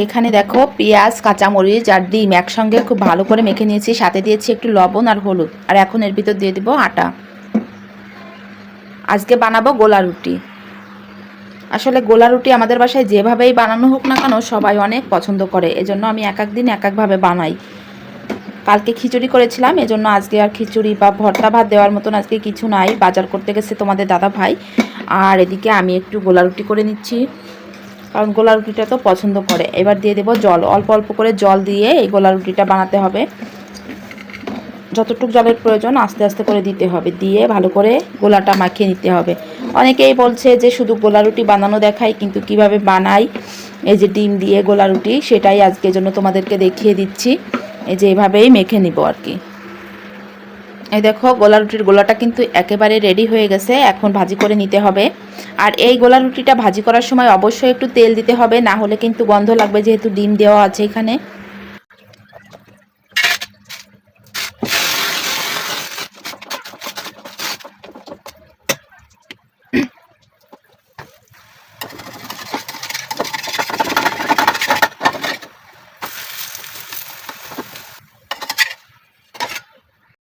এখানে দেখো পেঁয়াজ, কাঁচামরিচ আর ডিম একসঙ্গে খুব ভালো করে মেখে নিয়েছি, সাথে দিয়েছি একটু লবণ আর হলুদ। আর এখন এর ভিতর দিয়ে দেবো আটা। আজকে বানাবো গোলা রুটি। আসলে গোলা রুটি আমাদের বাসায় যেভাবেই বানানো হোক না কেন সবাই অনেক পছন্দ করে, এজন্য আমি এক এক দিন এক একভাবে বানাই। কালকে খিচুড়ি করেছিলাম, এজন্য আজকে আর খিচুড়ি বা ভর্তা ভাত দেওয়ার মতন আজকে কিছু নাই। বাজার করতে গেছে তোমাদের দাদা ভাই। আর এদিকে আমি একটু গোলা রুটি করে নিচ্ছি, কারণ গোলা রুটিটা তো পছন্দ করে। এবার দিয়ে দেবো জল, অল্প অল্প করে জল দিয়ে এই গোলা রুটিটা বানাতে হবে। যতটুকু জলের প্রয়োজন আস্তে আস্তে করে দিতে হবে, দিয়ে ভালো করে গোলাটা মাখিয়ে নিতে হবে। অনেকেই বলছে যে শুধু গোলা রুটি বানানো দেখাই, কিন্তু কিভাবে বানাই এই যে ডিম দিয়ে গোলা রুটি, সেটাই আজকের জন্য তোমাদেরকে দেখিয়ে দিচ্ছি। এই যে এভাবেই মেখে নিব আর কি। এই দেখো গোলা রুটির গোলাটা কিন্তু একেবারে রেডি হয়ে গেছে, এখন ভাজি করে নিতে হবে। আর এই গোলা রুটিটা ভাজি করার সময় অবশ্যই একটু তেল দিতে হবে, না হলে কিন্তু গন্ধ লাগবে, যেহেতু ডিম দেওয়া আছে এখানে।